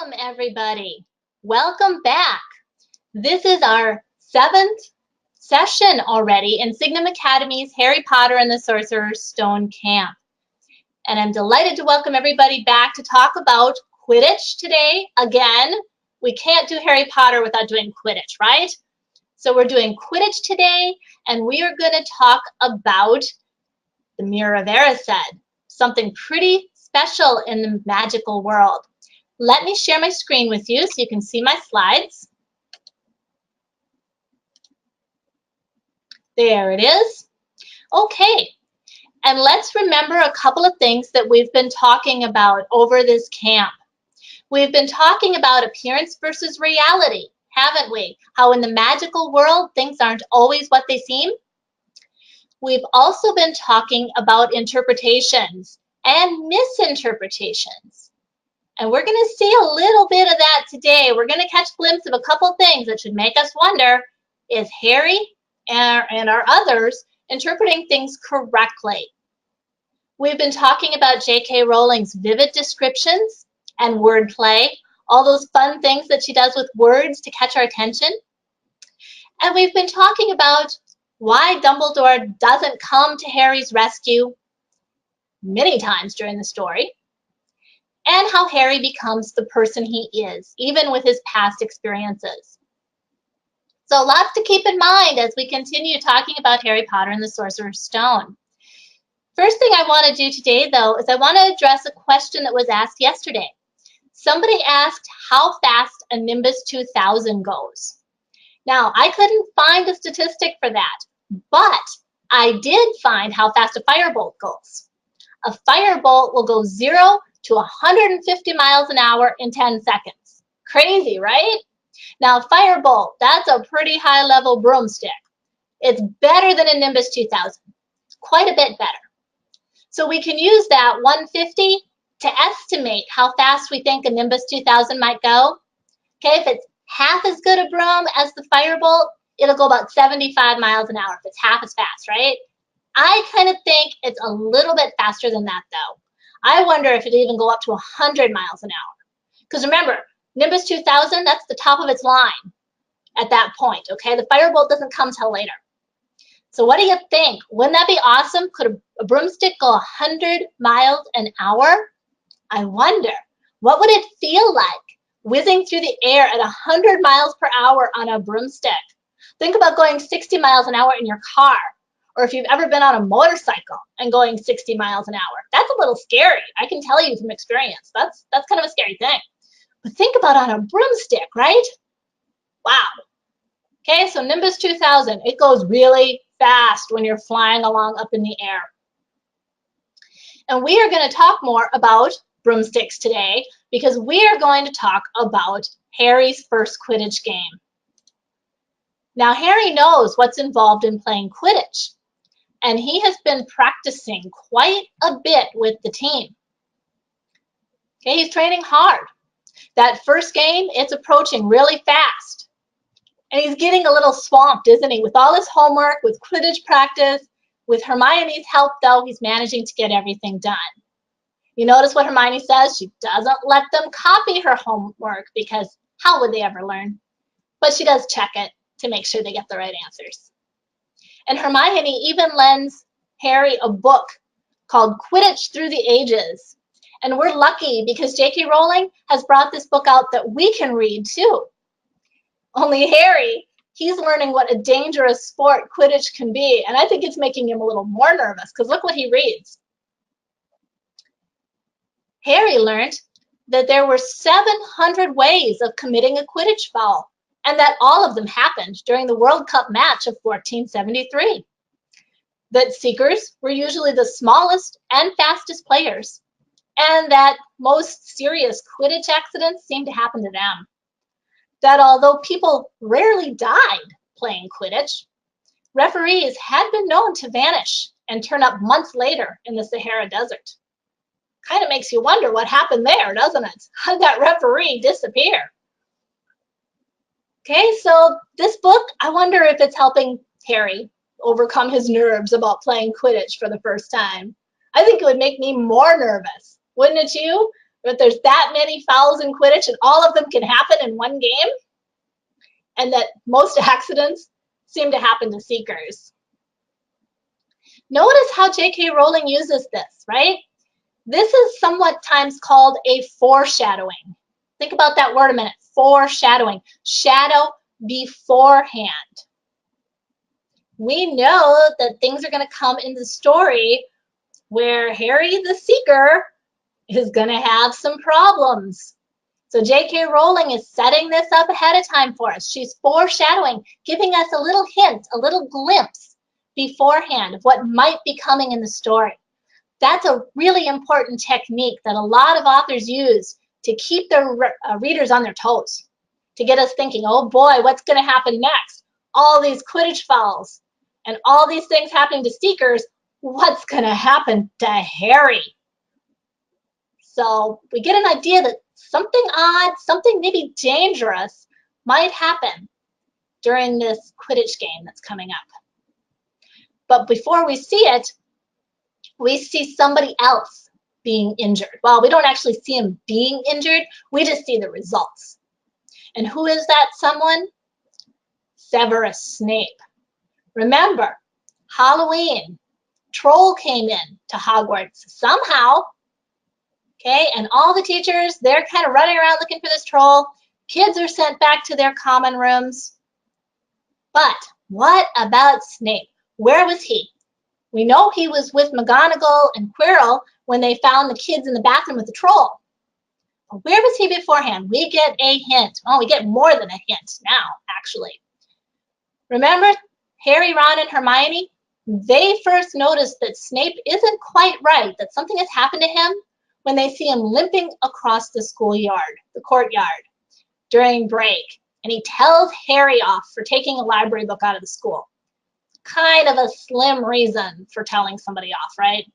Welcome, everybody. Welcome back. This is our 7th session already in Signum Academy's Harry Potter and the Sorcerer's Stone camp. And I'm delighted to welcome everybody back to talk about Quidditch today. Again, we can't do Harry Potter without doing Quidditch, right? So we're doing Quidditch today, and we are going to talk about the Mirror of Erised, something pretty special in the magical world. Let me share my screen with you so you can see my slides. There it is. Okay, and let's remember a couple of things that we've been talking about over this camp. We've been talking about appearance versus reality, haven't we? How in the magical world, things aren't always what they seem. We've also been talking about interpretations and misinterpretations. And we're going to see a little bit of that today. We're going to catch a glimpse of a couple things that should make us wonder, is Harry and our others interpreting things correctly? We've been talking about JK Rowling's vivid descriptions and wordplay, all those fun things that she does with words to catch our attention. And we've been talking about why Dumbledore doesn't come to Harry's rescue many times during the story, and how Harry becomes the person he is, even with his past experiences. So lots to keep in mind as we continue talking about Harry Potter and the Sorcerer's Stone. First thing I want to do today, though, is I want to address a question that was asked yesterday. Somebody asked how fast a Nimbus 2000 goes. Now, I couldn't find a statistic for that, but I did find how fast a firebolt goes. A firebolt will go 0 to 150 miles an hour in 10 seconds. Crazy, right? Now, firebolt, that's a pretty high-level broomstick. It's better than a Nimbus 2000, quite a bit better. So we can use that 150 to estimate how fast we think a Nimbus 2000 might go. Okay, if it's half as good a broom as the firebolt, it'll go about 75 miles an hour if it's half as fast, right? I kind of think it's a little bit faster than that, though. I wonder if it'd even go up to 100 miles an hour. Because remember, Nimbus 2000, that's the top of its line at that point, okay? The firebolt doesn't come till later. So what do you think? Wouldn't that be awesome? Could a broomstick go 100 miles an hour? I wonder, what would it feel like whizzing through the air at 100 miles per hour on a broomstick? Think about going 60 miles an hour in your car, or if you've ever been on a motorcycle and going 60 miles an hour. That's a little scary. I can tell you from experience. That's kind of a scary thing. But think about on a broomstick, right? Wow. Okay, so Nimbus 2000, it goes really fast when you're flying along up in the air. And we are going to talk more about broomsticks today because we are going to talk about Harry's first Quidditch game. Now, Harry knows what's involved in playing Quidditch, and he has been practicing quite a bit with the team. Okay, he's training hard. That first game, it's approaching really fast. And he's getting a little swamped, isn't he? With all his homework, with Quidditch practice, with Hermione's help, though, he's managing to get everything done. You notice what Hermione says? She doesn't let them copy her homework because how would they ever learn? But she does check it to make sure they get the right answers. And Hermione even lends Harry a book called Quidditch Through the Ages. And we're lucky because JK Rowling has brought this book out that we can read too. Only Harry, he's learning what a dangerous sport Quidditch can be. And I think it's making him a little more nervous because look what he reads. Harry learned that there were 700 ways of committing a Quidditch foul, and that all of them happened during the World Cup match of 1473. That seekers were usually the smallest and fastest players, and that most serious Quidditch accidents seemed to happen to them. That although people rarely died playing Quidditch, referees had been known to vanish and turn up months later in the Sahara Desert. Kind of makes you wonder what happened there, doesn't it? How did that referee disappear? Okay, so this book, I wonder if it's helping Harry overcome his nerves about playing Quidditch for the first time. I think it would make me more nervous, wouldn't it you? But there's that many fouls in Quidditch and all of them can happen in one game, and that most accidents seem to happen to seekers. Notice how JK Rowling uses this, right? This is somewhat times called a foreshadowing. Think about that word a minute, foreshadowing. Shadow beforehand. We know that things are going to come in the story where Harry the Seeker is going to have some problems. So JK Rowling is setting this up ahead of time for us. She's foreshadowing, giving us a little hint, a little glimpse beforehand of what might be coming in the story. That's a really important technique that a lot of authors use to keep their readers on their toes, to get us thinking, oh boy, what's going to happen next? All these Quidditch fouls and all these things happening to Seekers, what's going to happen to Harry? So we get an idea that something odd, something maybe dangerous might happen during this Quidditch game that's coming up. But before we see it, we see somebody else being injured. Well, we don't actually see him being injured, we just see the results. And who is that someone? Severus Snape. Remember, Halloween, Troll came in to Hogwarts somehow, okay, and all the teachers, they're kind of running around looking for this troll. Kids are sent back to their common rooms. But what about Snape? Where was he? We know he was with McGonagall and Quirrell when they found the kids in the bathroom with the troll. But where was he beforehand? We get a hint. Well, we get more than a hint now, actually. Remember Harry, Ron, and Hermione? They first noticed that Snape isn't quite right, that something has happened to him when they see him limping across the schoolyard, the courtyard, during break. And he tells Harry off for taking a library book out of the school. Kind of a slim reason for telling somebody off, right?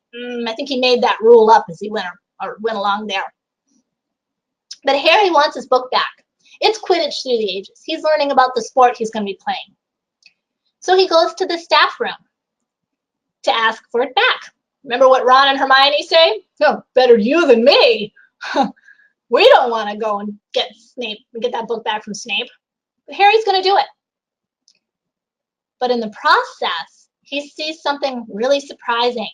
I think he made that rule up as he went along there. But Harry wants his book back. It's Quidditch Through the Ages. He's learning about the sport he's going to be playing. So he goes to the staff room to ask for it back. Remember what Ron and Hermione say? Oh, better you than me. We don't want to go and get that book back from Snape. But Harry's going to do it. But in the process, he sees something really surprising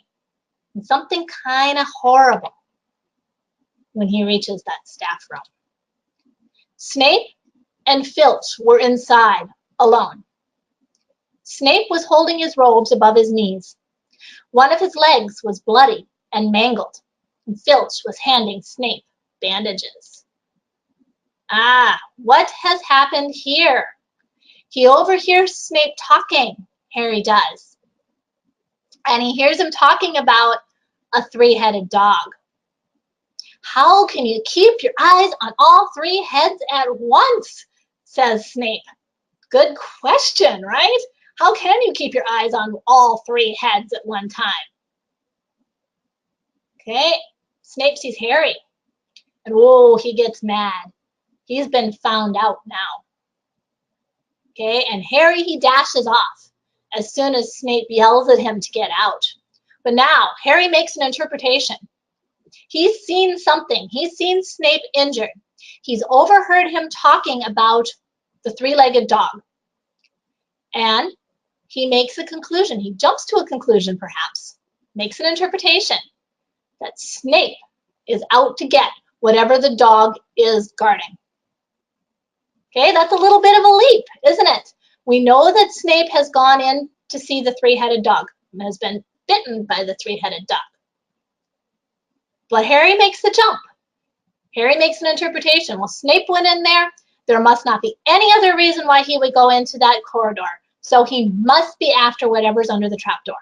and something kind of horrible when he reaches that staff room. Snape and Filch were inside, alone. Snape was holding his robes above his knees. One of his legs was bloody and mangled, and Filch was handing Snape bandages. Ah, what has happened here? He overhears Snape talking, Harry does. And he hears him talking about a three-headed dog. How can you keep your eyes on all three heads at once? Says Snape. Good question, right? How can you keep your eyes on all three heads at one time? Okay, Snape sees Harry. And whoa, he gets mad. He's been found out now. Okay, and Harry, he dashes off as soon as Snape yells at him to get out. But now, Harry makes an interpretation. He's seen something. He's seen Snape injured. He's overheard him talking about the three-legged dog. And he makes a conclusion. He jumps to a conclusion, perhaps. Makes an interpretation that Snape is out to get whatever the dog is guarding. Okay, that's a little bit of a leap, isn't it? We know that Snape has gone in to see the three-headed dog and has been bitten by the three-headed dog. But Harry makes the jump. Harry makes an interpretation. Well, Snape went in there. There must not be any other reason why he would go into that corridor. So he must be after whatever's under the trapdoor.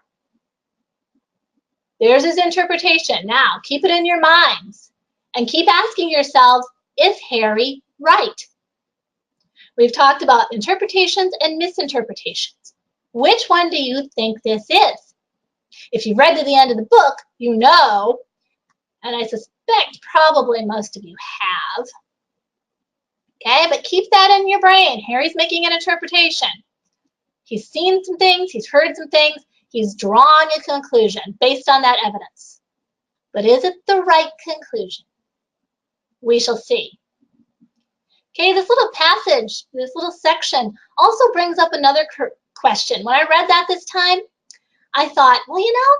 There's his interpretation. Now, keep it in your minds and keep asking yourselves, is Harry right? We've talked about interpretations and misinterpretations. Which one do you think this is? If you've read to the end of the book, you know, and I suspect probably most of you have. Okay, but keep that in your brain. Harry's making an interpretation. He's seen some things, he's heard some things, he's drawing a conclusion based on that evidence. But is it the right conclusion? We shall see. Okay, this little passage, this little section also brings up another question. When I read that this time, I thought, well, you know,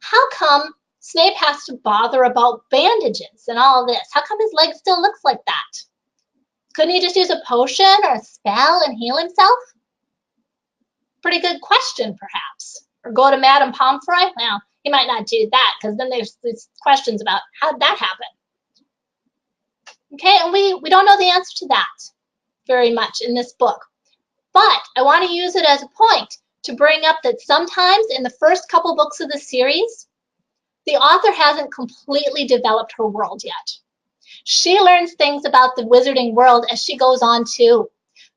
how come Snape has to bother about bandages and all this? How come his leg still looks like that? Couldn't he just use a potion or a spell and heal himself? Pretty good question, perhaps. Or go to Madame Pomfrey? Well, he might not do that, because then there's these questions about how did that happen? Okay, and we don't know the answer to that very much in this book. But I want to use it as a point to bring up that sometimes in the first couple books of the series, the author hasn't completely developed her world yet. She learns things about the wizarding world as she goes on too.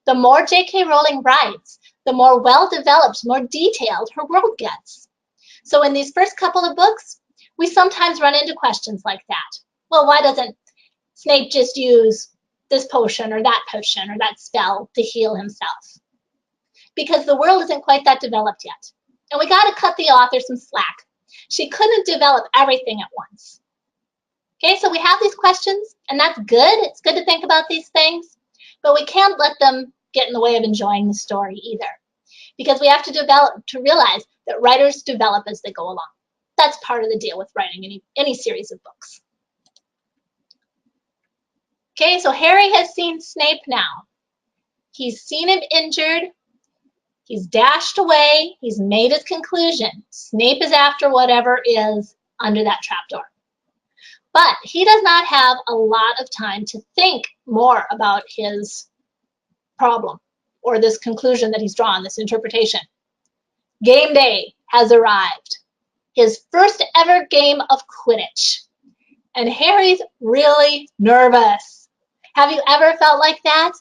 The more JK Rowling writes, the more well-developed, more detailed her world gets. So in these first couple of books, we sometimes run into questions like that. Well, why doesn't Snape just use this potion or that spell to heal himself? Because the world isn't quite that developed yet. And we got to cut the author some slack. She couldn't develop everything at once. Okay, so we have these questions, and that's good. It's good to think about these things, but we can't let them get in the way of enjoying the story either, because we have to realize that writers develop as they go along. That's part of the deal with writing any series of books. Okay, so Harry has seen Snape now. He's seen him injured. He's dashed away. He's made his conclusion. Snape is after whatever is under that trapdoor. But he does not have a lot of time to think more about his problem or this conclusion that he's drawn, this interpretation. Game day has arrived. His first ever game of Quidditch. And Harry's really nervous. Have you ever felt like that?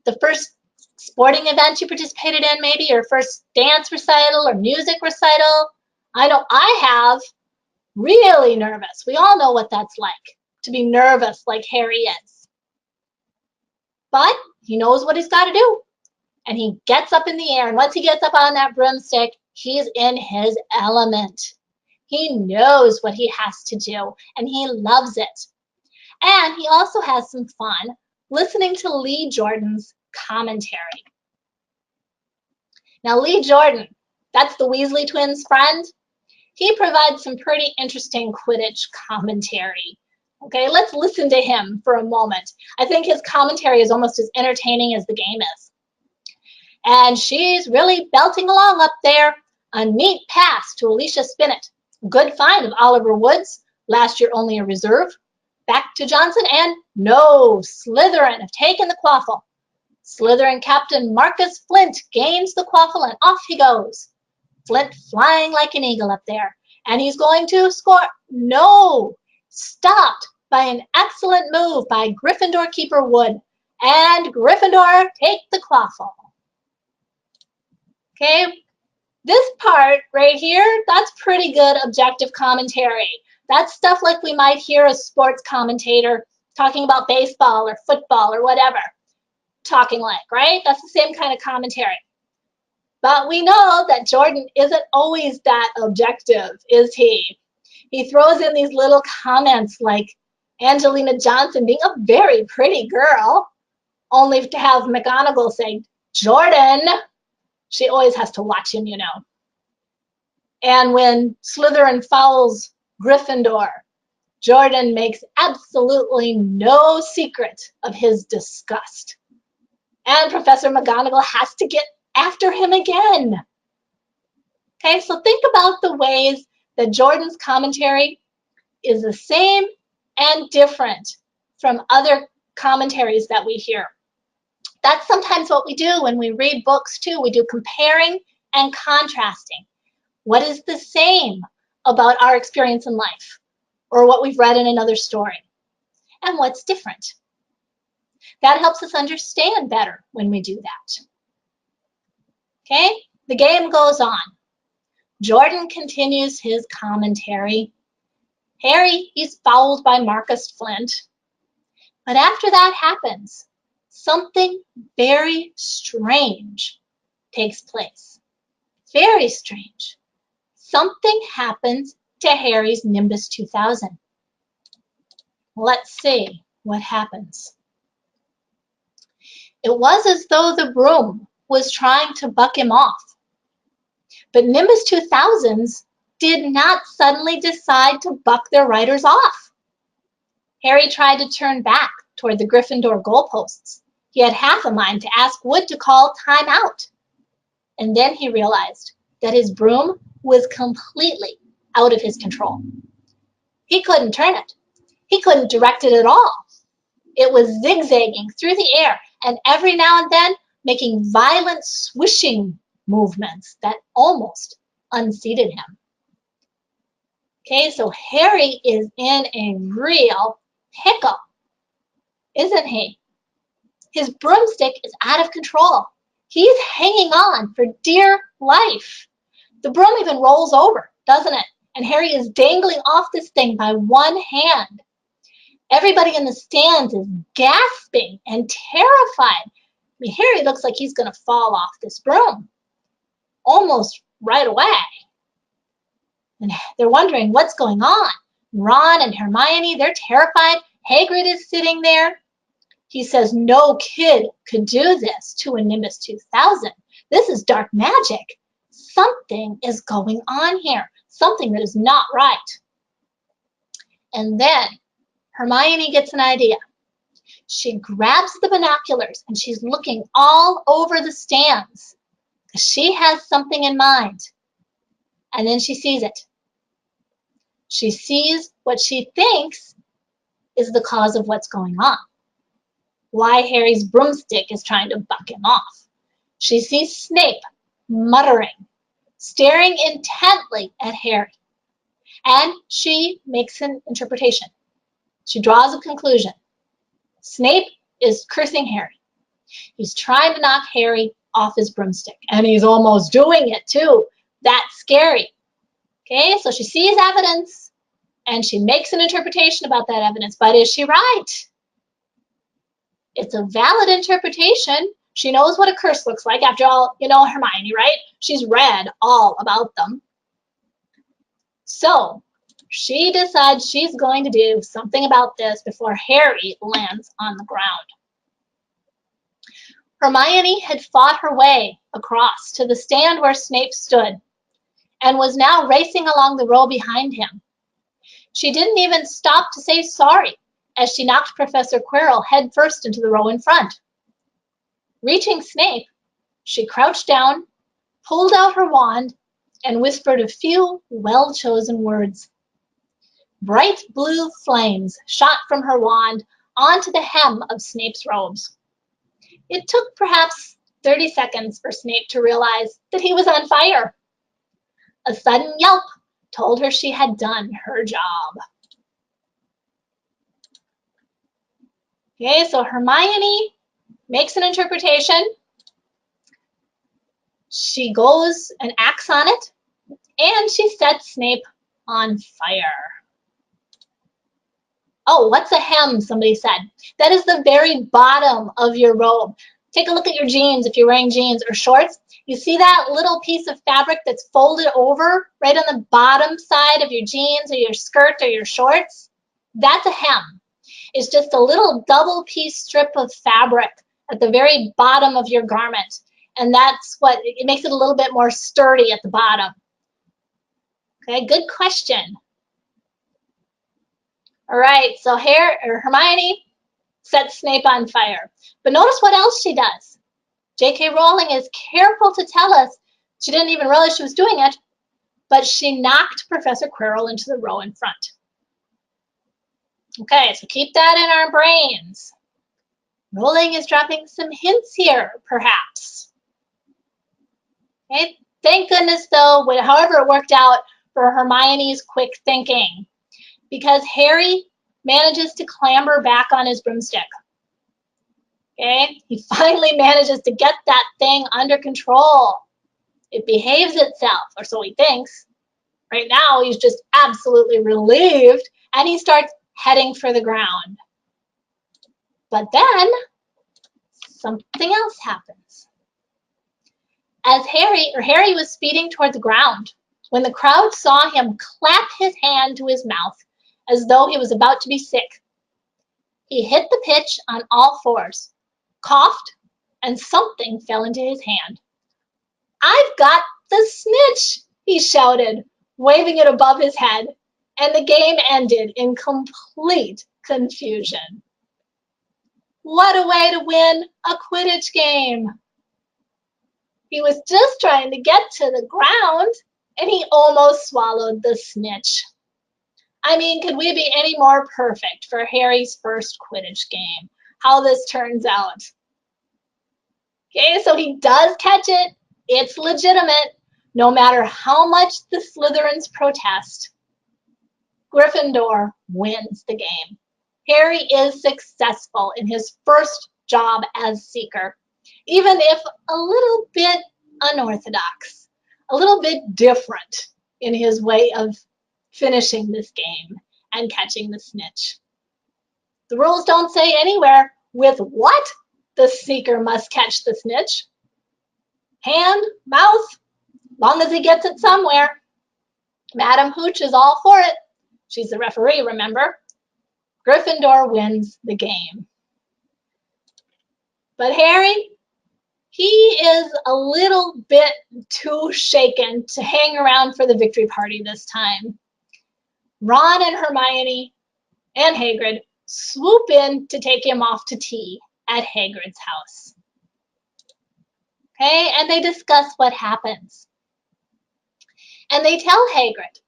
The first sporting event you participated in, maybe your first dance recital or music recital. I know I have. Really nervous. We all know what that's like, to be nervous like Harry is. But he knows what he's got to do. And he gets up in the air. And once he gets up on that broomstick, he's in his element. He knows what he has to do, and he loves it. And he also has some fun listening to Lee Jordan's commentary. Now, Lee Jordan, that's the Weasley twins' friend. He provides some pretty interesting Quidditch commentary. Okay, let's listen to him for a moment. I think his commentary is almost as entertaining as the game is. And she's really belting along up there. A neat pass to Alicia Spinnet. Good find of Oliver Woods. Last year only a reserve. Back to Johnson, and no, Slytherin have taken the quaffle. Slytherin captain Marcus Flint gains the quaffle, and off he goes. Flint flying like an eagle up there. And he's going to score. No! Stopped by an excellent move by Gryffindor keeper Wood. And Gryffindor take the quaffle. Okay? This part right here, that's pretty good objective commentary. That's stuff like we might hear a sports commentator talking about baseball or football or whatever talking like, right? That's the same kind of commentary. But we know that Jordan isn't always that objective, is he? He throws in these little comments like Angelina Johnson being a very pretty girl, only to have McGonagall say, Jordan. She always has to watch him, you know. And when Slytherin fouls Gryffindor, Jordan makes absolutely no secret of his disgust. And Professor McGonagall has to get after him again. Okay, so think about the ways that Jordan's commentary is the same and different from other commentaries that we hear. That's sometimes what we do when we read books too. We do comparing and contrasting. What is the same about our experience in life or what we've read in another story? And what's different? That helps us understand better when we do that. Okay, the game goes on. Jordan continues his commentary. Harry, he's fouled by Marcus Flint. But after that happens, something very strange takes place. Very strange. Something happens to Harry's Nimbus 2000. Let's see. what happens? It was as though the broom was trying to buck him off. But Nimbus 2000s did not suddenly decide to buck their riders off. Harry tried to turn back toward the Gryffindor goalposts. He had half a mind to ask Wood to call time out. And then he realized that his broom was completely out of his control. He couldn't turn it. He couldn't direct it at all. It was zigzagging through the air and every now and then making violent swishing movements that almost unseated him. Okay, so Harry is in a real pickle, isn't he? His broomstick is out of control. He's hanging on for dear life. The broom even rolls over, doesn't it? And Harry is dangling off this thing by one hand. Everybody in the stands is gasping and terrified. I mean, Harry looks like he's going to fall off this broom almost right away. And they're wondering what's going on. Ron and Hermione, they're terrified. Hagrid is sitting there. He says no kid could do this to a Nimbus 2000. This is dark magic. Something is going on here. Something that is not right. And then Hermione gets an idea. She grabs the binoculars and she's looking all over the stands. She has something in mind. And then she sees it. She sees what she thinks is the cause of what's going on. Why Harry's broomstick is trying to buck him off. She sees Snape muttering, staring intently at Harry. And she makes an interpretation. She draws a conclusion. Snape is cursing Harry. He's trying to knock Harry off his broomstick. And he's almost doing it too. That's scary. Okay, so she sees evidence and she makes an interpretation about that evidence. But is she right? It's a valid interpretation. She knows what a curse looks like. After all, you know Hermione, right? She's read all about them. So she decides she's going to do something about this before Harry lands on the ground. Hermione had fought her way across to the stand where Snape stood and was now racing along the row behind him. She didn't even stop to say sorry as she knocked Professor Quirrell headfirst into the row in front. Reaching Snape, she crouched down, pulled out her wand, and whispered a few well-chosen words. Bright blue flames shot from her wand onto the hem of Snape's robes. It took perhaps 30 seconds for Snape to realize that he was on fire. A sudden yelp told her she had done her job. Okay, so Hermione makes an interpretation. She goes and acts on it, and she sets Snape on fire. Oh, what's a hem, somebody said. That is the very bottom of your robe. Take a look at your jeans if you're wearing jeans or shorts. You see that little piece of fabric that's folded over right on the bottom side of your jeans or your skirt or your shorts? That's a hem. It's just a little double piece strip of fabric at the very bottom of your garment. And that's what, it makes it a little bit more sturdy at the bottom. Okay, good question. All right, so Hermione sets Snape on fire. But notice what else she does. JK Rowling is careful to tell us she didn't even realize she was doing it, but she knocked Professor Quirrell into the row in front. Okay, so keep that in our brains. Rowling is dropping some hints here, perhaps. Okay, thank goodness, though, however it worked out for Hermione's quick thinking, because Harry manages to clamber back on his broomstick. Okay, he finally manages to get that thing under control. It behaves itself, or so he thinks. Right now, he's just absolutely relieved, and he starts heading for the ground. But then, something else happens. As Harry was speeding toward the ground, when the crowd saw him clap his hand to his mouth as though he was about to be sick, He hit the pitch on all fours, coughed, and something fell into his hand. "I've got the snitch," he shouted, waving it above his head, and the game ended in complete confusion. What a way to win a Quidditch game! He was just trying to get to the ground, and he almost swallowed the snitch. I mean, could we be any more perfect for Harry's first Quidditch game? How this turns out. Okay, so he does catch it. It's legitimate, no matter how much the Slytherins protest. Gryffindor wins the game. Harry is successful in his first job as Seeker, even if a little bit unorthodox, a little bit different in his way of finishing this game and catching the snitch. The rules don't say anywhere with what the Seeker must catch the snitch. Hand, mouth, long as he gets it somewhere. Madam Hooch is all for it. She's the referee, remember? Gryffindor wins the game. But Harry, he is a little bit too shaken to hang around for the victory party this time. Ron and Hermione and Hagrid swoop in to take him off to tea at Hagrid's house. Okay, and they discuss what happens. And they tell Hagrid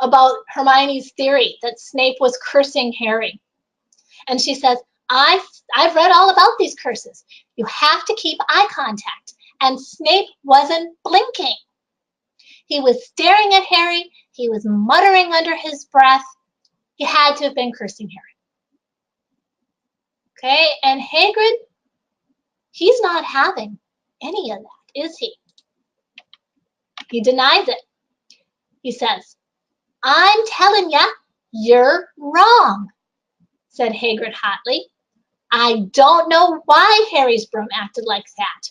about Hermione's theory that Snape was cursing Harry. And she says, I've read all about these curses. You have to keep eye contact. And Snape wasn't blinking. He was staring at Harry. He was muttering under his breath. He had to have been cursing Harry. Okay, and Hagrid, he's not having any of that, is he? He denies it. He says, "I'm telling ya, you're wrong," said Hagrid hotly. "I don't know why Harry's broom acted like that,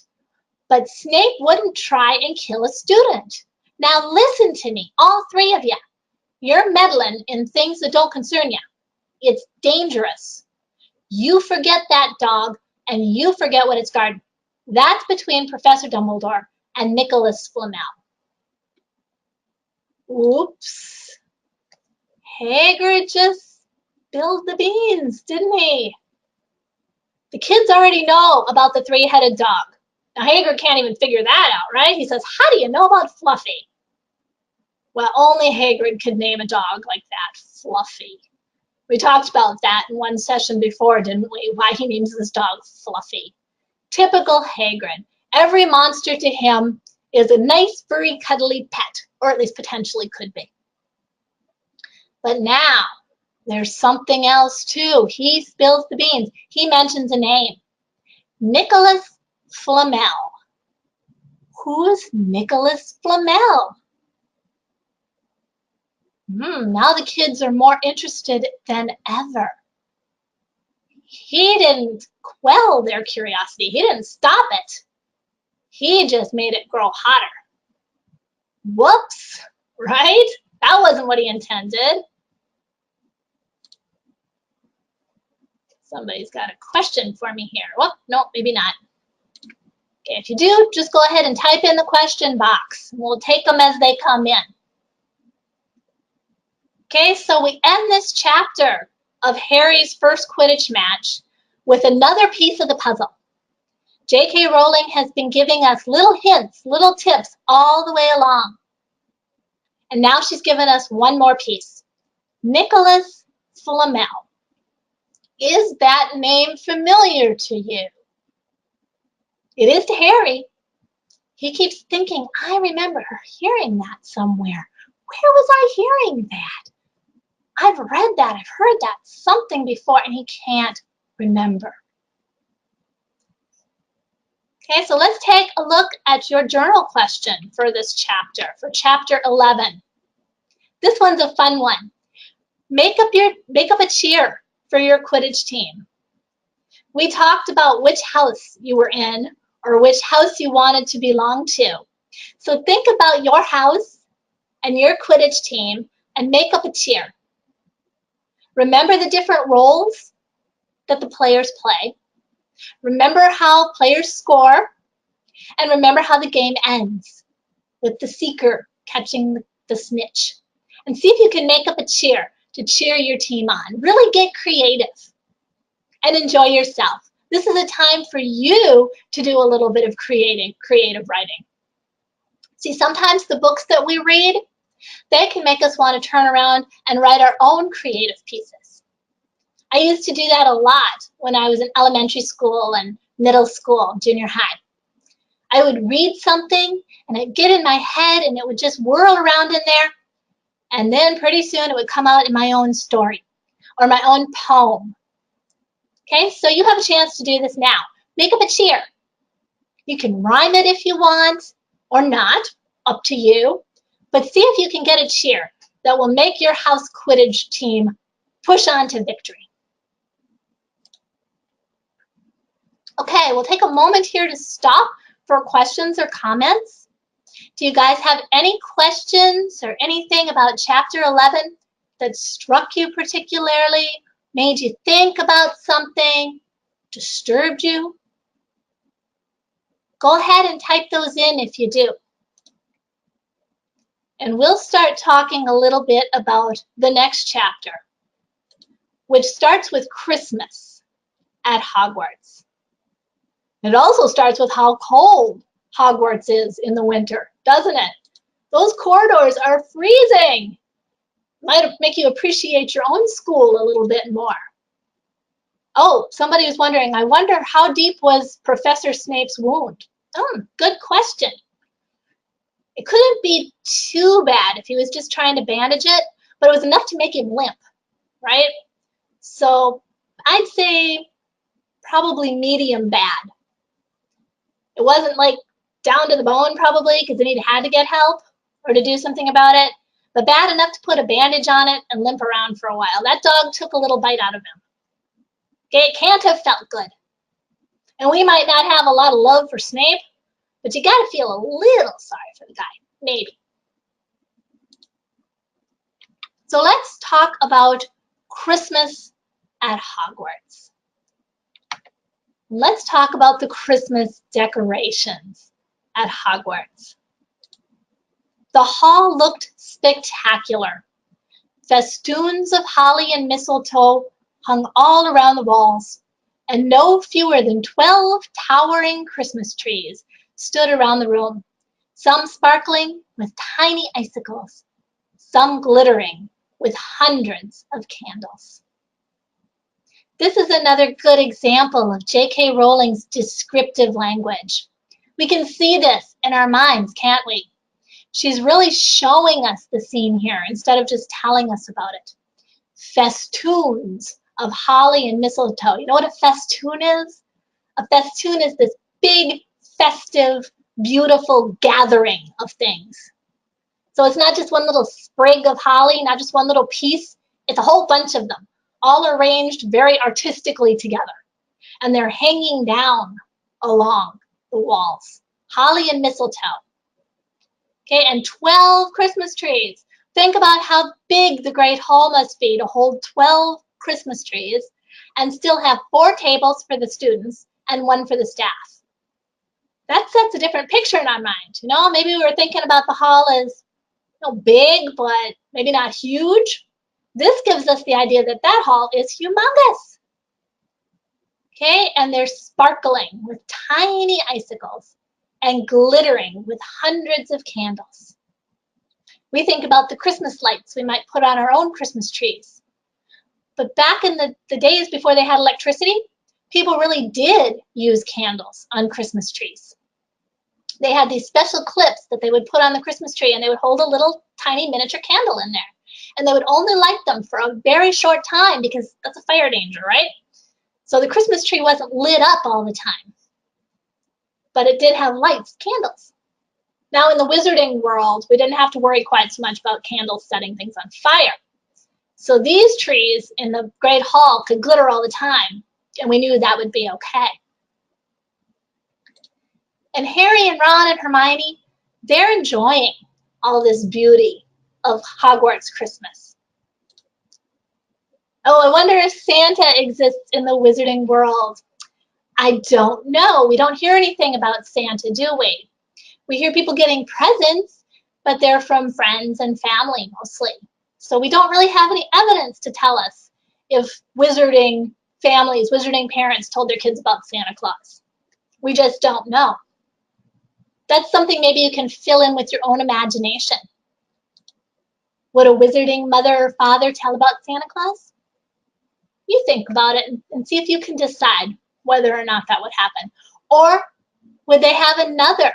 but Snape wouldn't try and kill a student. Now listen to me, all three of you. You're meddling in things that don't concern you. It's dangerous. You forget that dog, and you forget what it's guarding. That's between Professor Dumbledore and Nicholas Flamel." Oops. Hagrid just spilled the beans, didn't he? The kids already know about the three-headed dog. Now, Hagrid can't even figure that out, right? He says, "How do you know about Fluffy?" Well, only Hagrid could name a dog like that, Fluffy. We talked about that in one session before, didn't we? Why he names his dog Fluffy. Typical Hagrid. Every monster to him is a nice, furry, cuddly pet, or at least potentially could be. But now, there's something else too. He spills the beans. He mentions a name. Nicholas Flamel. Who's Nicholas Flamel? Now the kids are more interested than ever. He didn't quell their curiosity. He didn't stop it. He just made it grow hotter. Whoops, right? That wasn't what he intended. Somebody's got a question for me here. Well, no, maybe not. Okay, if you do, just go ahead and type in the question box. We'll take them as they come in. Okay, so we end this chapter of Harry's first Quidditch match with another piece of the puzzle. JK Rowling has been giving us little hints, little tips all the way along. And now she's given us one more piece. Nicholas Flamel. Is that name familiar to you? It is to Harry. He keeps thinking, I remember hearing that somewhere. Where was I hearing that? I've read that, I've heard that something before, and he can't remember. Okay, so let's take a look at your journal question for this chapter, for chapter 11. This one's a fun one. Make up a cheer for your Quidditch team. We talked about which house you were in or which house you wanted to belong to. So think about your house and your Quidditch team and make up a cheer. Remember the different roles that the players play. Remember how players score, and remember how the game ends with the seeker catching the snitch. And see if you can make up a cheer to cheer your team on. Really get creative and enjoy yourself. This is a time for you to do a little bit of creative writing. See, sometimes the books that we read, they can make us want to turn around and write our own creative pieces. I used to do that a lot when I was in elementary school and middle school, junior high. I would read something and I'd get in my head and it would just whirl around in there. And then pretty soon it would come out in my own story or my own poem. Okay, so you have a chance to do this now. Make up a cheer. You can rhyme it if you want or not, up to you. But see if you can get a cheer that will make your house Quidditch team push on to victory. Okay, we'll take a moment here to stop for questions or comments. Do you guys have any questions or anything about chapter 11 that struck you particularly, made you think about something, disturbed you? Go ahead and type those in if you do. And we'll start talking a little bit about the next chapter, which starts with Christmas at Hogwarts. It also starts with how cold Hogwarts is in the winter, doesn't it? Those corridors are freezing. Might make you appreciate your own school a little bit more. Oh, somebody was wondering, I wonder how deep was Professor Snape's wound? Oh, good question. It couldn't be too bad if he was just trying to bandage it, but it was enough to make him limp, right? So I'd say probably medium bad. It wasn't like down to the bone probably, because then he'd had to get help or to do something about it, but bad enough to put a bandage on it and limp around for a while. That dog took a little bite out of him. Okay, it can't have felt good. And we might not have a lot of love for Snape, but you got to feel a little sorry for the guy, maybe. So let's talk about Christmas at Hogwarts. Let's talk about the Christmas decorations at Hogwarts. The hall looked spectacular. Festoons of holly and mistletoe hung all around the walls, and no fewer than 12 towering Christmas trees stood around the room, some sparkling with tiny icicles, some glittering with hundreds of candles. This is another good example of JK Rowling's descriptive language. We can see this in our minds, can't we? She's really showing us the scene here instead of just telling us about it. Festoons of holly and mistletoe. You know what a festoon is? A festoon is this big, festive, beautiful gathering of things. So it's not just one little sprig of holly, not just one little piece. It's a whole bunch of them, all arranged very artistically together. And they're hanging down along the walls. Holly and mistletoe. Okay, and 12 Christmas trees. Think about how big the Great Hall must be to hold 12 Christmas trees and still have 4 tables for the students and 1 for the staff. That sets a different picture in our mind. You know, maybe we were thinking about the hall as big, but maybe not huge. This gives us the idea that that hall is humongous. Okay, and they're sparkling with tiny icicles and glittering with hundreds of candles. We think about the Christmas lights we might put on our own Christmas trees. But back in the days before they had electricity, people really did use candles on Christmas trees. They had these special clips that they would put on the Christmas tree, and they would hold a little tiny miniature candle in there. And they would only light them for a very short time because that's a fire danger, right? So the Christmas tree wasn't lit up all the time. But it did have lights, candles. Now in the wizarding world, we didn't have to worry quite so much about candles setting things on fire. So these trees in the Great Hall could glitter all the time, and we knew that would be okay. And Harry and Ron and Hermione, they're enjoying all this beauty of Hogwarts Christmas. Oh, I wonder if Santa exists in the wizarding world. I don't know. We don't hear anything about Santa, do we? We hear people getting presents, but they're from friends and family mostly. So we don't really have any evidence to tell us if wizarding families, wizarding parents told their kids about Santa Claus. We just don't know. That's something maybe you can fill in with your own imagination. Would a wizarding mother or father tell about Santa Claus? You think about it and see if you can decide whether or not that would happen. Or would they have another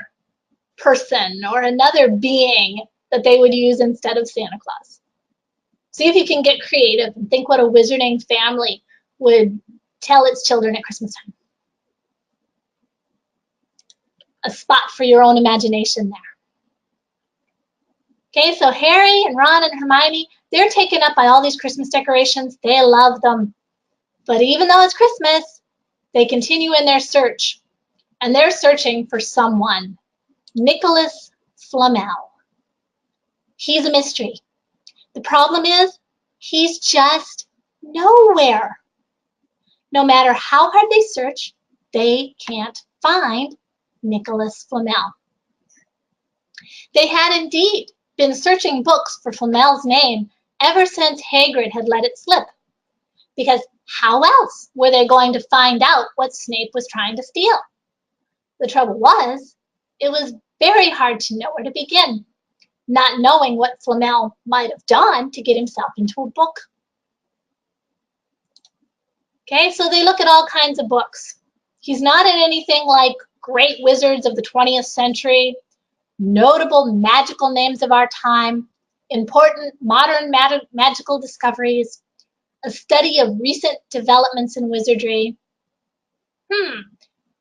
person or another being that they would use instead of Santa Claus? See if you can get creative and think what a wizarding family would tell its children at Christmas time. A spot for your own imagination there. Okay, so Harry and Ron and Hermione, they're taken up by all these Christmas decorations. They love them. But even though it's Christmas, they continue in their search. And they're searching for someone, Nicholas Flamel. He's a mystery. The problem is, he's just nowhere. No matter how hard they search, they can't find Nicholas Flamel. They had indeed been searching books for Flamel's name ever since Hagrid had let it slip. Because how else were they going to find out what Snape was trying to steal? The trouble was, it was very hard to know where to begin, not knowing what Flamel might have done to get himself into a book. Okay, so they look at all kinds of books. He's not in anything like great wizards of the 20th century, notable magical names of our time, important modern magical discoveries, a study of recent developments in wizardry.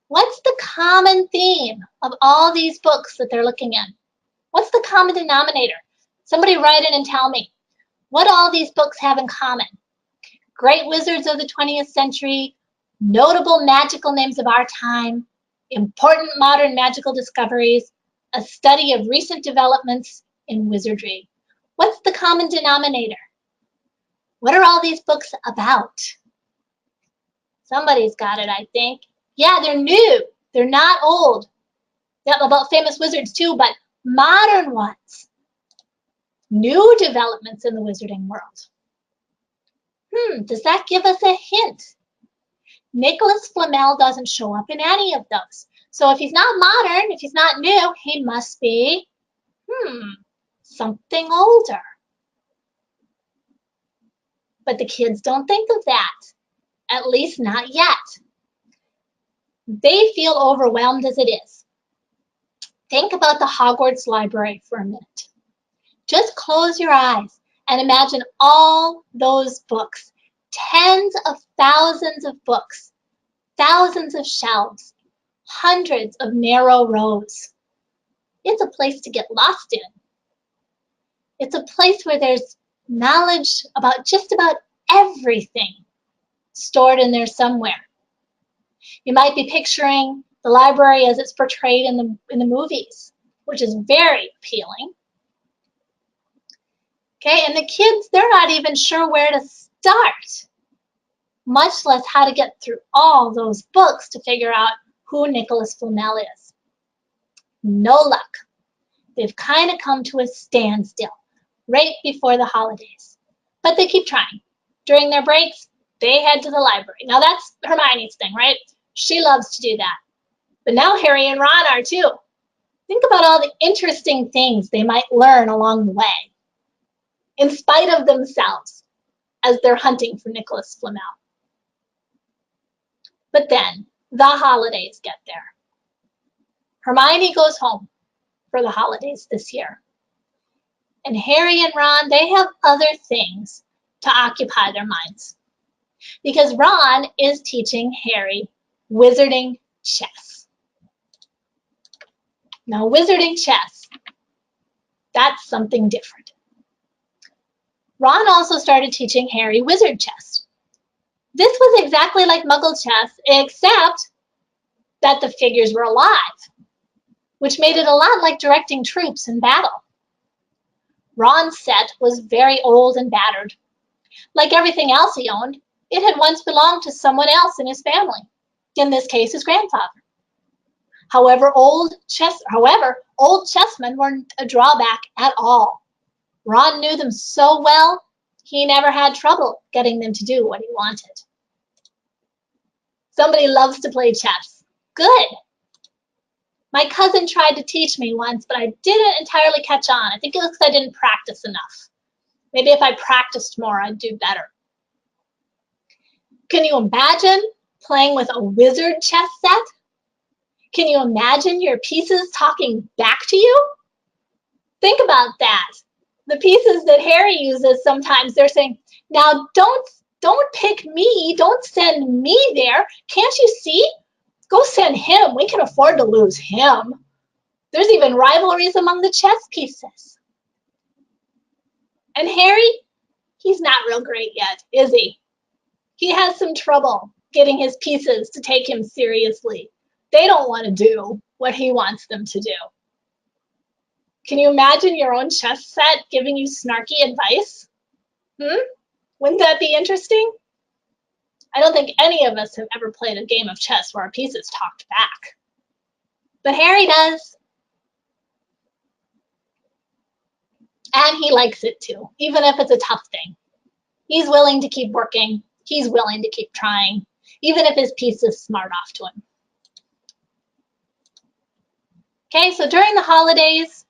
What's the common theme of all these books that they're looking at? What's the common denominator? Somebody write in and tell me what all these books have in common. Great wizards of the 20th century, notable magical names of our time, important modern magical discoveries, a study of recent developments in wizardry. What's the common denominator? What are all these books about? Somebody's got it, I think. Yeah, they're new. They're not old. They're about famous wizards too, but modern ones. New developments in the wizarding world. Does that give us a hint? Nicholas Flamel doesn't show up in any of those. So if he's not modern, if he's not new, he must be, something older. But the kids don't think of that, at least not yet. They feel overwhelmed as it is. Think about the Hogwarts library for a minute. Just close your eyes and imagine all those books, tens of thousands of books, thousands of shelves, hundreds of narrow rows. It's a place to get lost in. It's a place where there's knowledge about just about everything stored in there somewhere. You might be picturing the library as it's portrayed in the movies, which is very appealing. Okay, and the kids, they're not even sure where to start, much less how to get through all those books to figure out who Nicholas Flamel is. No luck. They've kind of come to a standstill right before the holidays, but they keep trying. During their breaks, they head to the library. Now that's Hermione's thing, right? She loves to do that. But now Harry and Ron are too. Think about all the interesting things they might learn along the way, in spite of themselves, as they're hunting for Nicholas Flamel. But then the holidays get there. Hermione goes home for the holidays this year. And Harry and Ron, they have other things to occupy their minds. Because Ron is teaching Harry wizarding chess. Now, wizarding chess, that's something different. Ron also started teaching Harry wizard chess. This was exactly like Muggle chess, except that the figures were alive, which made it a lot like directing troops in battle. Ron's set was very old and battered, Like everything else he owned, it had once belonged to someone else in his family, in this case his grandfather. However, old chessmen weren't a drawback at all. Ron knew them so well, he never had trouble getting them to do what he wanted. Somebody loves to play chess. Good. My cousin tried to teach me once, but I didn't entirely catch on. I think it was because I didn't practice enough. Maybe if I practiced more, I'd do better. Can you imagine playing with a wizard chess set? Can you imagine your pieces talking back to you? Think about that. The pieces that Harry uses sometimes, they're saying, now don't pick me, don't send me there. Can't you see? Go send him. We can afford to lose him. There's even rivalries among the chess pieces. And Harry, he's not real great yet, is he? He has some trouble getting his pieces to take him seriously. They don't want to do what he wants them to do. Can you imagine your own chess set giving you snarky advice? Wouldn't that be interesting? I don't think any of us have ever played a game of chess where our pieces talked back. But Harry does. And he likes it too, even if it's a tough thing. He's willing to keep working. He's willing to keep trying, even if his pieces smart off to him. Okay, so during the holidays,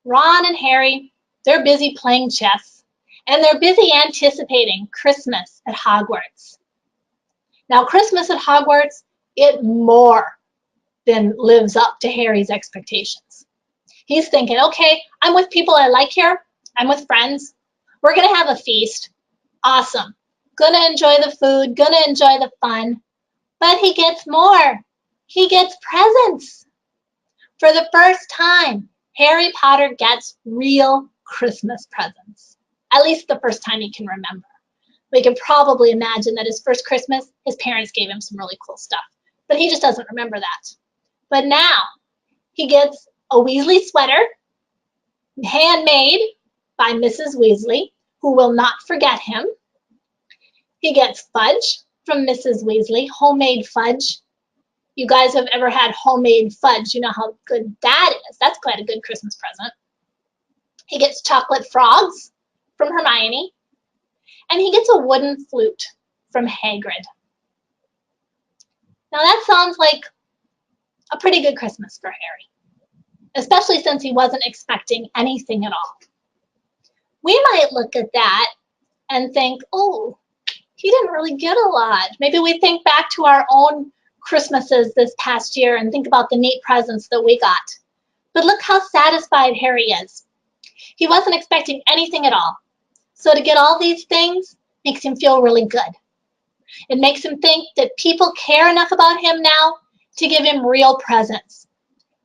Ron and Harry, they're busy playing chess, and they're busy anticipating Christmas at Hogwarts. Now, Christmas at Hogwarts, it more than lives up to Harry's expectations. He's thinking, okay, I'm with people I like here. I'm with friends. We're going to have a feast. Awesome. Going to enjoy the food, going to enjoy the fun. But he gets more. He gets presents. For the first time, Harry Potter gets real Christmas presents. At least the first time he can remember. We can probably imagine that his first Christmas, his parents gave him some really cool stuff. But he just doesn't remember that. But now, he gets a Weasley sweater, handmade by Mrs. Weasley, who will not forget him. He gets fudge from Mrs. Weasley, homemade fudge. You guys have ever had homemade fudge, you know how good that is. That's quite a good Christmas present. He gets chocolate frogs from Hermione. And he gets a wooden flute from Hagrid. Now that sounds like a pretty good Christmas for Harry, especially since he wasn't expecting anything at all. We might look at that and think, oh, he didn't really get a lot. Maybe we think back to our own Christmases this past year and think about the neat presents that we got. But look how satisfied Harry is. He wasn't expecting anything at all. So to get all these things makes him feel really good. It makes him think that people care enough about him now to give him real presents.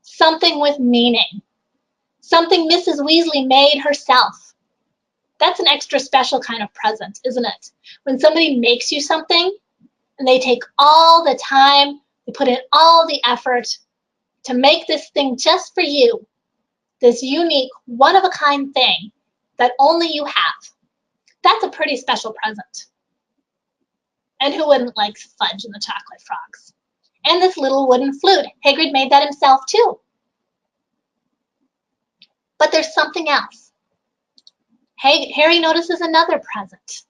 Something with meaning. Something Mrs. Weasley made herself. That's an extra special kind of present, isn't it? When somebody makes you something and they take all the time, they put in all the effort to make this thing just for you, this unique, one-of-a-kind thing that only you have. That's a pretty special present. And who wouldn't like fudge and the chocolate frogs? And this little wooden flute. Hagrid made that himself too. But there's something else. Harry notices another present.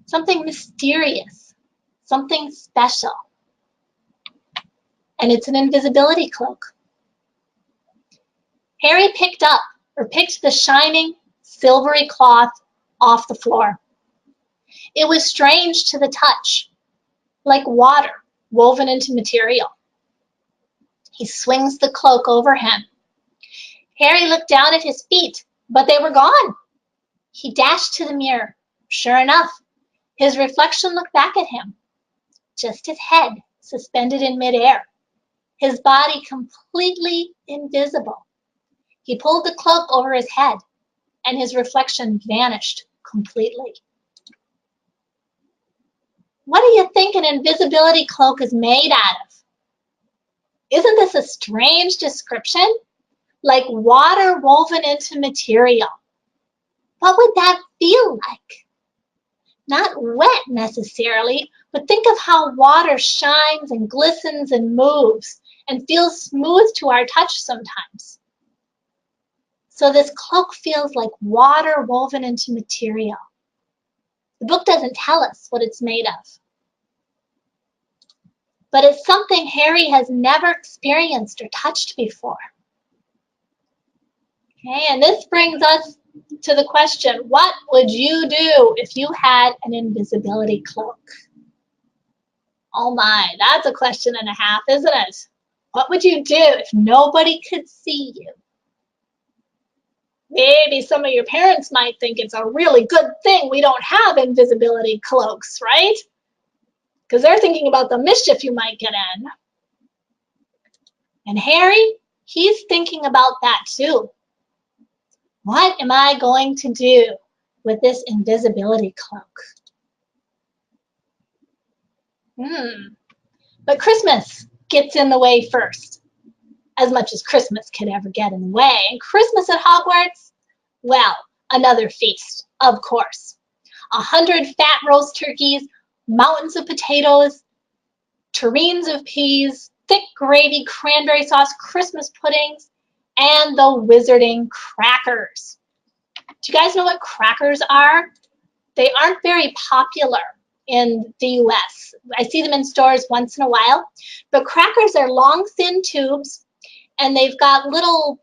Something mysterious. Something special. And it's an invisibility cloak. Harry picked the shining, silvery cloth off the floor. It was strange to the touch, like water woven into material. He swings the cloak over him. Harry looked down at his feet, but they were gone. He dashed to the mirror. Sure enough, his reflection looked back at him. Just his head suspended in midair, his body completely invisible. He pulled the cloak over his head, and his reflection vanished completely. What do you think an invisibility cloak is made out of? Isn't this a strange description? Like water woven into material. what would that feel like? Not wet necessarily, but think of how water shines and glistens and moves and feels smooth to our touch sometimes. So this cloak feels like water woven into material. The book doesn't tell us what it's made of, but it's something Harry has never experienced or touched before. Okay, and this brings us to the question, what would you do if you had an invisibility cloak? Oh my, that's a question and a half, isn't it? What would you do if nobody could see you? Maybe some of your parents might think it's a really good thing we don't have invisibility cloaks, right? Because they're thinking about the mischief you might get in. And Harry, he's thinking about that too. What am I going to do with this invisibility cloak? But Christmas gets in the way first, as much as Christmas could ever get in the way. And Christmas at Hogwarts, well, another feast, of course. 100 fat roast turkeys, mountains of potatoes, tureens of peas, thick gravy, cranberry sauce, Christmas puddings, and the wizarding crackers. Do you guys know what crackers are? They aren't very popular in the US. I see them in stores once in a while, but crackers are long, thin tubes, and they've got little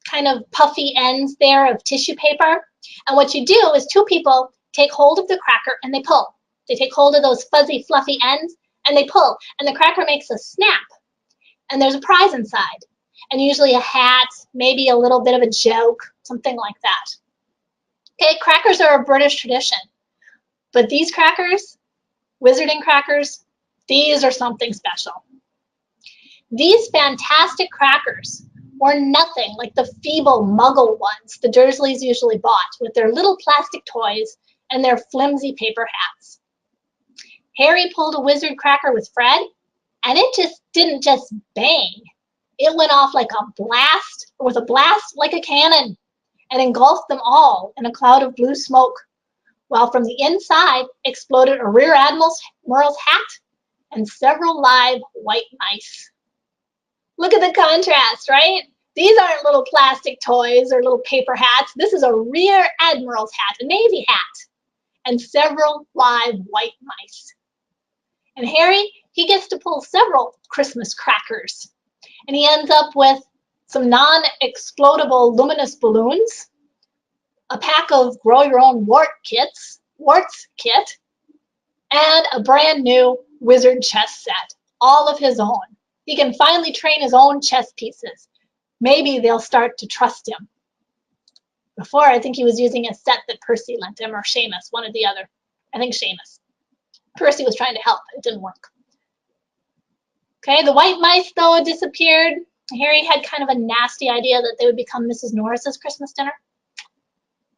kind of puffy ends there of tissue paper. And what you do is two people take hold of the cracker and they pull. They take hold of those fuzzy, fluffy ends and they pull, and the cracker makes a snap. And there's a prize inside, and usually a hat, maybe a little bit of a joke, something like that. Okay, crackers are a British tradition, but these crackers, wizarding crackers, these are something special. These fantastic crackers were nothing like the feeble muggle ones the Dursleys usually bought with their little plastic toys and their flimsy paper hats. Harry pulled a wizard cracker with Fred, and it didn't just bang. It went off like a blast, with a blast like a cannon, and engulfed them all in a cloud of blue smoke, while from the inside exploded a Rear Admiral's hat and several live white mice. Look at the contrast, right? These aren't little plastic toys or little paper hats. This is a Rear Admiral's hat, a Navy hat, and several live white mice. And Harry, he gets to pull several Christmas crackers, and he ends up with some non-explodable luminous balloons, a pack of grow your own warts kit, and a brand new wizard chess set, all of his own. He can finally train his own chess pieces. Maybe they'll start to trust him. Before, I think he was using a set that Percy lent him, or Seamus, one or the other. I think Seamus. Percy was trying to help. It didn't work. Okay, the white mice, though, disappeared. Harry had kind of a nasty idea that they would become Mrs. Norris's Christmas dinner.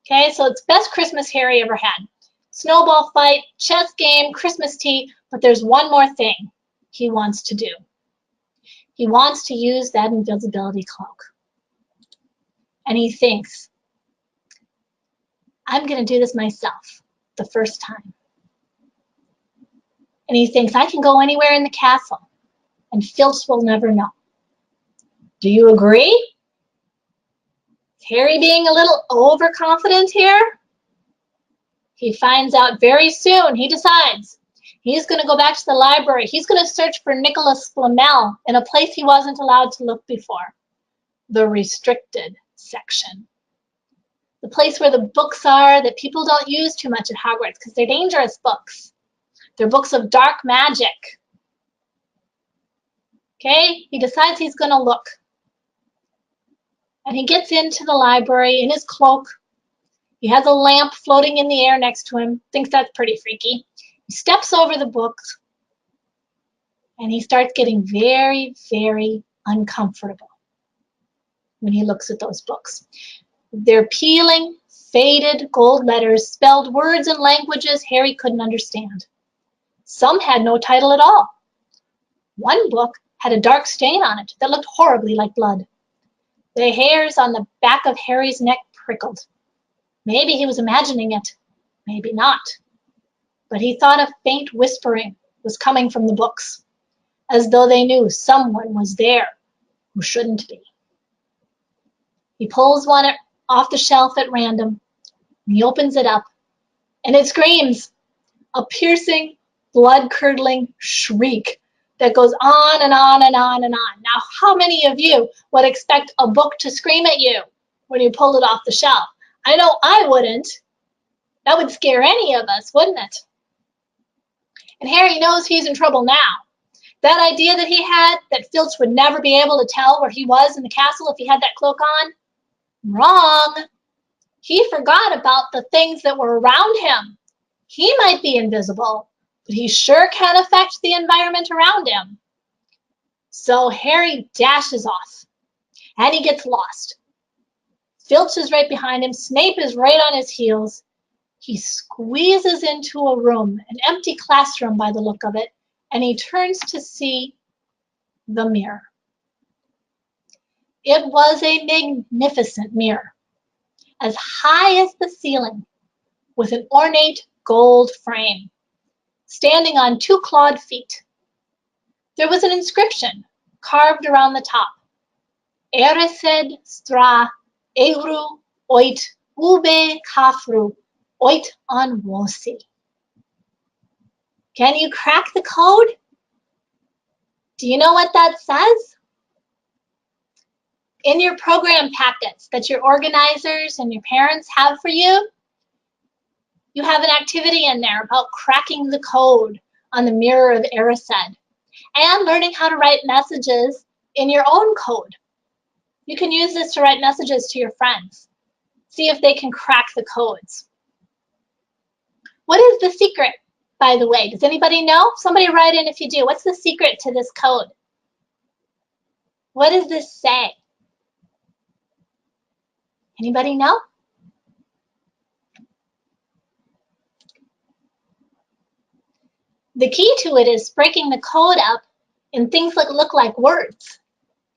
Okay, so it's best Christmas Harry ever had. Snowball fight, chess game, Christmas tea, but there's one more thing he wants to do. He wants to use that invisibility cloak. And he thinks, I'm going to do this myself the first time. And he thinks, I can go anywhere in the castle, and Filch will never know. Do you agree? Is Harry being a little overconfident here? He finds out very soon. He decides he's going to go back to the library. He's going to search for Nicholas Flamel in a place he wasn't allowed to look before, the restricted section. The place where the books are that people don't use too much at Hogwarts because they're dangerous books. They're books of dark magic. Okay, he decides he's going to look. And he gets into the library in his cloak. He has a lamp floating in the air next to him. Thinks that's pretty freaky. He steps over the books. And he starts getting very, very uncomfortable when he looks at those books. They're peeling, faded gold letters, spelled words and languages Harry couldn't understand. Some had no title at all. One book had a dark stain on it that looked horribly like blood. The hairs on the back of Harry's neck prickled. Maybe he was imagining it, maybe not. But he thought a faint whispering was coming from the books, as though they knew someone was there who shouldn't be. He pulls one off the shelf at random, and he opens it up, and it screams, a piercing, blood-curdling shriek that goes on and on and on and on. Now, how many of you would expect a book to scream at you when you pulled it off the shelf? I know I wouldn't. That would scare any of us, wouldn't it? And Harry knows he's in trouble now. That idea that he had, that Filch would never be able to tell where he was in the castle if he had that cloak on, wrong. He forgot about the things that were around him. He might be invisible, but he sure can affect the environment around him. So Harry dashes off, and he gets lost. Filch is right behind him. Snape is right on his heels. He squeezes into a room, an empty classroom by the look of it, and he turns to see the mirror. It was a magnificent mirror, as high as the ceiling, with an ornate gold frame, standing on 2 clawed feet. There was an inscription carved around the top. Eresed stra eru oit ube kafru oit on wosi. Can you crack the code? Do you know what that says? In your program packets that your organizers and your parents have for you, you have an activity in there about cracking the code on the mirror of Erised and learning how to write messages in your own code. You can use this to write messages to your friends. See if they can crack the codes. What is the secret, by the way? Does anybody know? Somebody write in if you do. What's the secret to this code? What does this say? Anybody know? The key to it is breaking the code up in things that look like words.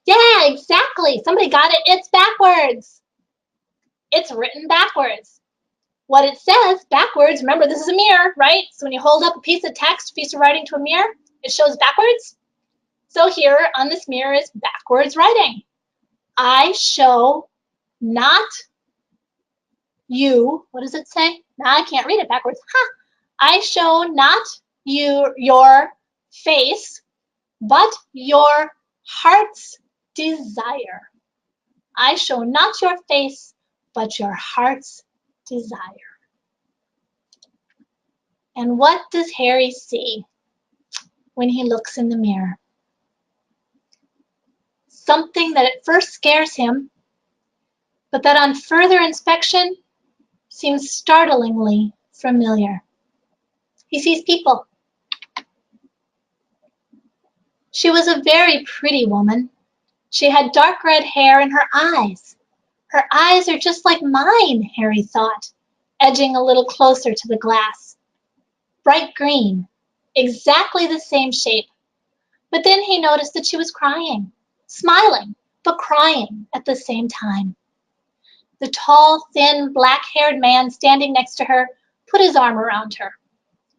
Yeah, exactly. Somebody got it. It's backwards. It's written backwards. What it says backwards, remember this is a mirror, right? So when you hold up a piece of text, a piece of writing to a mirror, it shows backwards. So here on this mirror is backwards writing. I show not you. What does it say? Now I can't read it backwards. I show not you your face, but your heart's desire. I show not your face, but your heart's desire. And what does Harry see when he looks in the mirror? Something that at first scares him, but that on further inspection seems startlingly familiar. He sees people. She was a very pretty woman. She had dark red hair and her eyes. Her eyes are just like mine, Harry thought, edging a little closer to the glass. Bright green, exactly the same shape. But then he noticed that she was crying, smiling, but crying at the same time. The tall, thin, black-haired man standing next to her put his arm around her.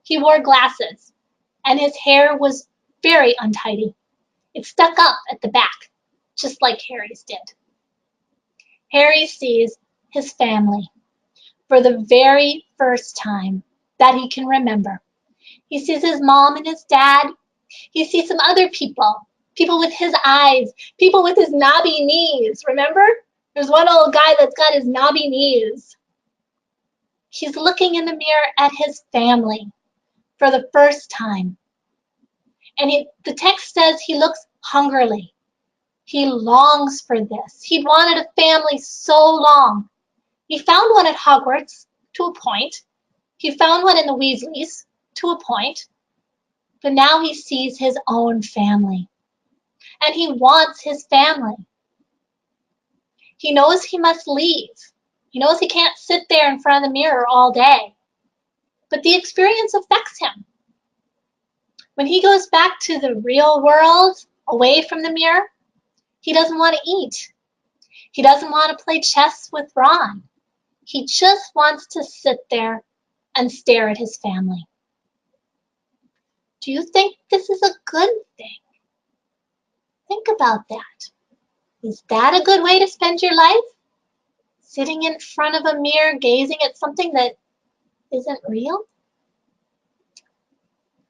He wore glasses, and his hair was very untidy. It stuck up at the back, just like Harry's did. Harry sees his family for the very first time that he can remember. He sees his mom and his dad. He sees some other people, people with his eyes, people with his knobby knees. Remember? There's one old guy that's got his knobby knees. He's looking in the mirror at his family for the first time. And the text says he looks hungrily. He longs for this. He wanted a family so long. He found one at Hogwarts, to a point. He found one in the Weasleys, to a point. But now he sees his own family. And he wants his family. He knows he must leave. He knows he can't sit there in front of the mirror all day. But the experience affects him. When he goes back to the real world, away from the mirror, he doesn't want to eat. He doesn't want to play chess with Ron. He just wants to sit there and stare at his family. Do you think this is a good thing? Think about that. Is that a good way to spend your life? Sitting in front of a mirror, gazing at something that isn't real?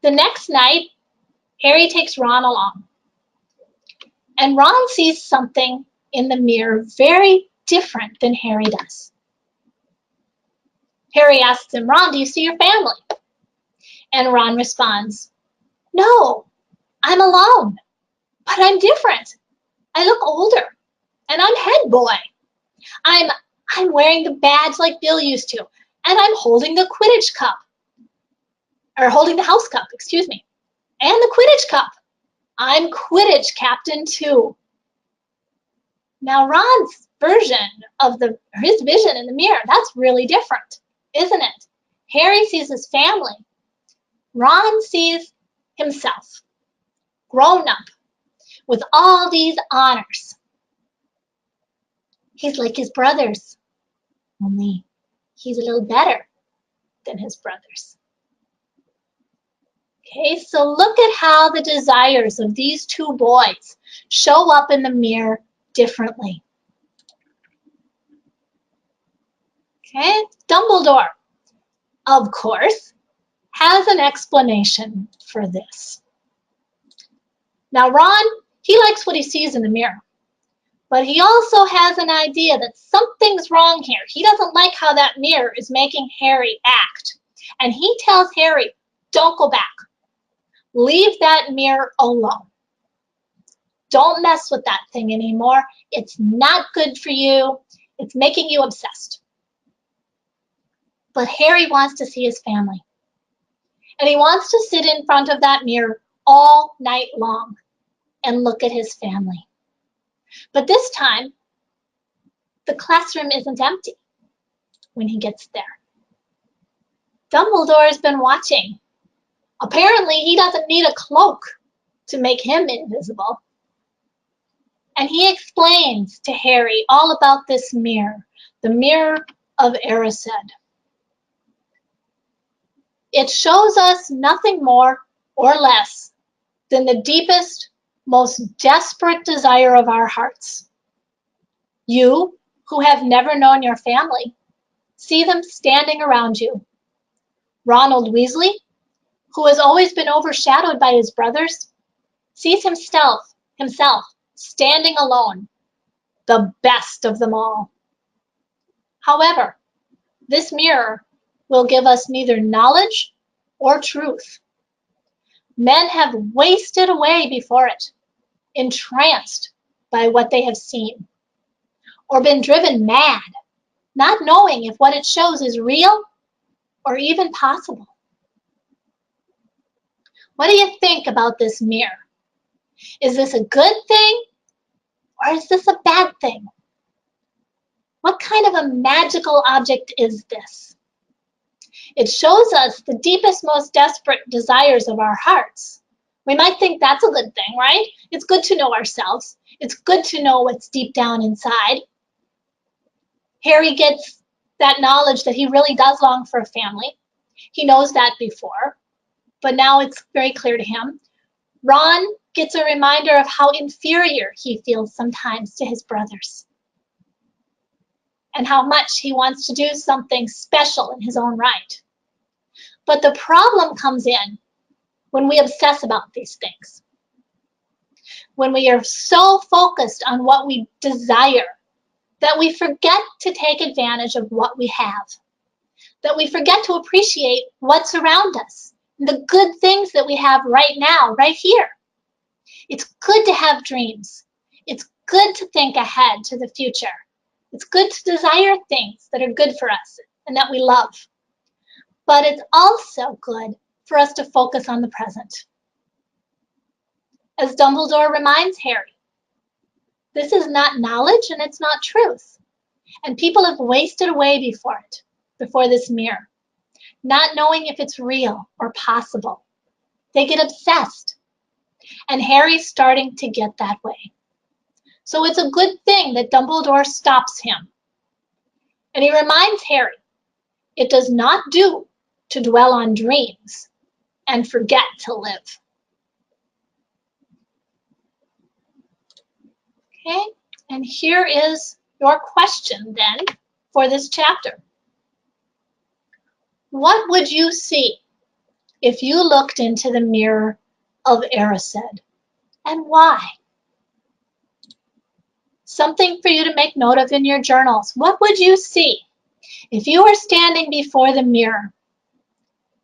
The next night, Harry takes Ron along. And Ron sees something in the mirror very different than Harry does. Harry asks him, Ron, do you see your family? And Ron responds, no, I'm alone, but I'm different. I look older, and I'm head boy. I'm wearing the badge like Bill used to, and I'm holding the Quidditch cup, or holding the house cup, excuse me, and the Quidditch cup. I'm Quidditch captain too. Now Ron's version of his vision in the mirror, that's really different, isn't it? Harry sees his family. Ron sees himself, grown up, with all these honors. He's like his brothers, only he's a little better than his brothers. Okay, so look at how the desires of these two boys show up in the mirror differently. Okay, Dumbledore, of course, has an explanation for this. Now, Ron, he likes what he sees in the mirror, but he also has an idea that something's wrong here. He doesn't like how that mirror is making Harry act, and he tells Harry, don't go back. Leave that mirror alone. Don't mess with that thing anymore. It's not good for you. It's making you obsessed. But Harry wants to see his family. And he wants to sit in front of that mirror all night long and look at his family. But this time, the classroom isn't empty when he gets there. Dumbledore has been watching. Apparently, he doesn't need a cloak to make him invisible. And he explains to Harry all about this mirror, the mirror of Erised. It shows us nothing more or less than the deepest, most desperate desire of our hearts. You, who have never known your family, see them standing around you. Ronald Weasley, who has always been overshadowed by his brothers, sees himself standing alone, the best of them all. However, this mirror will give us neither knowledge or truth. Men have wasted away before it, entranced by what they have seen, or been driven mad, not knowing if what it shows is real or even possible. What do you think about this mirror? Is this a good thing or is this a bad thing? What kind of a magical object is this? It shows us the deepest, most desperate desires of our hearts. We might think that's a good thing, right? It's good to know ourselves. It's good to know what's deep down inside. Harry gets that knowledge that he really does long for a family. He knows that before, but now it's very clear to him. Ron gets a reminder of how inferior he feels sometimes to his brothers, and how much he wants to do something special in his own right. But the problem comes in when we obsess about these things. When we are so focused on what we desire that we forget to take advantage of what we have, that we forget to appreciate what's around us, the good things that we have right now, right here. It's good to have dreams. It's good to think ahead to the future. It's good to desire things that are good for us and that we love. But it's also good for us to focus on the present. As Dumbledore reminds Harry, this is not knowledge and it's not truth. And people have wasted away before this mirror, not knowing if it's real or possible. They get obsessed. And Harry's starting to get that way. So it's a good thing that Dumbledore stops him And he reminds Harry, it does not do to dwell on dreams and forget to live. Okay, and here is your question then for this chapter. What would you see if you looked into the mirror of Erised, and why? Something for you to make note of in your journals. What would you see if you were standing before the mirror?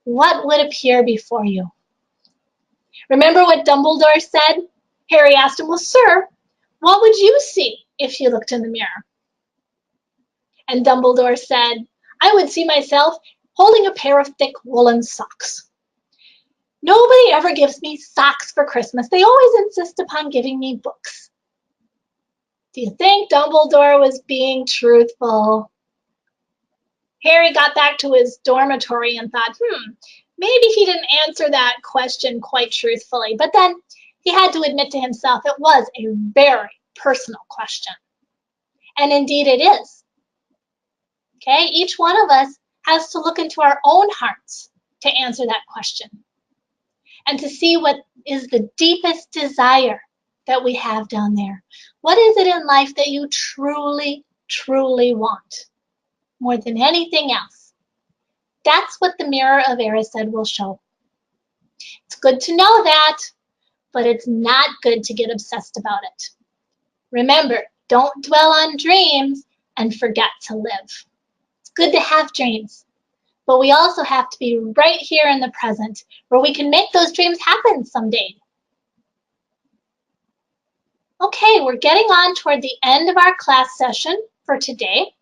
What would appear before you? Remember what Dumbledore said? Harry asked him, well, sir, what would you see if you looked in the mirror? And Dumbledore said, I would see myself holding a pair of thick woolen socks. Nobody ever gives me socks for Christmas. They always insist upon giving me books. Do you think Dumbledore was being truthful? Harry got back to his dormitory and thought, maybe he didn't answer that question quite truthfully. But then he had to admit to himself it was a very personal question. And indeed it is. Okay, each one of us has to look into our own hearts to answer that question and to see what is the deepest desire that we have down there. What is it in life that you truly, truly want more than anything else? That's what the mirror of Erised will show. It's good to know that, but it's not good to get obsessed about it. Remember, don't dwell on dreams and forget to live. It's good to have dreams, but we also have to be right here in the present where we can make those dreams happen someday. Okay, we're getting on toward the end of our class session for today.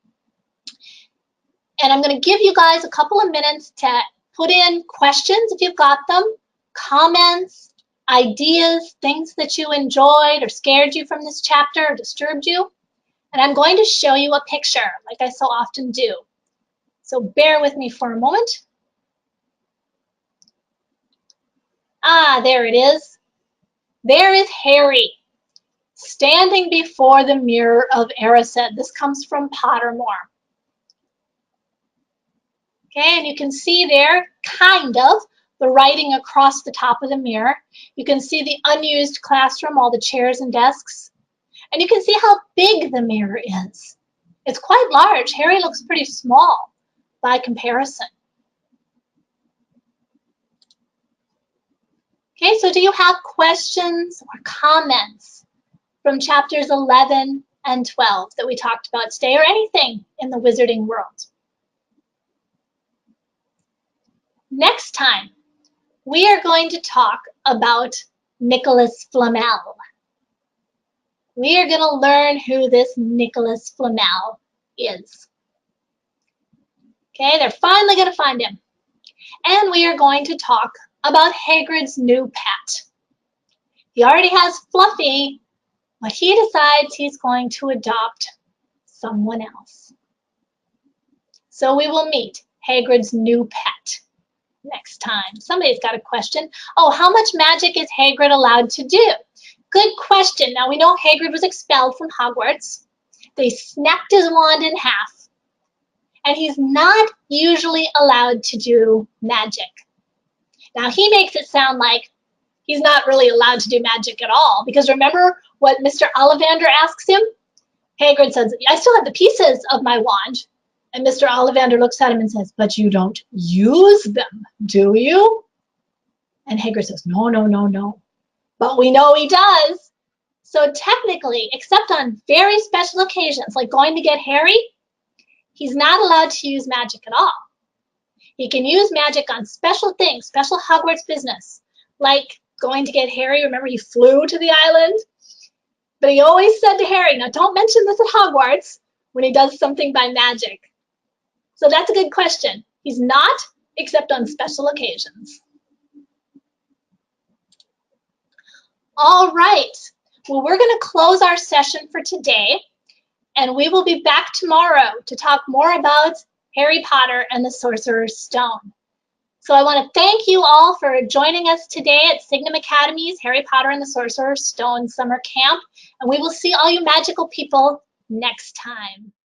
And I'm going to give you guys a couple of minutes to put in questions if you've got them, comments, ideas, things that you enjoyed or scared you from this chapter or disturbed you. And I'm going to show you a picture like I so often do. So bear with me for a moment. There it is. There is Harry standing before the mirror of Erised. This comes from Pottermore. Okay, and you can see there, kind of, the writing across the top of the mirror. You can see the unused classroom, all the chairs and desks. And you can see how big the mirror is. It's quite large. Harry looks pretty small by comparison. Okay, so do you have questions or comments from chapters 11 and 12 that we talked about today, or anything in the wizarding world? Next time, we are going to talk about Nicholas Flamel. We are going to learn who this Nicholas Flamel is. Okay, they're finally going to find him. And we are going to talk about Hagrid's new pet. He already has Fluffy, but he decides he's going to adopt someone else. So we will meet Hagrid's new pet next time. Somebody's got a question. Oh, how much magic is Hagrid allowed to do? Good question. Now we know Hagrid was expelled from Hogwarts. They snapped his wand in half. And he's not usually allowed to do magic. Now he makes it sound like he's not really allowed to do magic at all. Because remember what Mr. Ollivander asks him? Hagrid says, I still have the pieces of my wand. And Mr. Ollivander looks at him and says, but you don't use them, do you? And Hagrid says, no, no, no, no. But we know he does. So technically, except on very special occasions, like going to get Harry, he's not allowed to use magic at all. He can use magic on special things, special Hogwarts business, like going to get Harry. Remember, he flew to the island? But he always said to Harry, now don't mention this at Hogwarts when he does something by magic. So that's a good question. He's not, except on special occasions. All right. Well, we're going to close our session for today, and we will be back tomorrow to talk more about Harry Potter and the Sorcerer's Stone. So I want to thank you all for joining us today at Signum Academy's Harry Potter and the Sorcerer's Stone Summer Camp, and we will see all you magical people next time.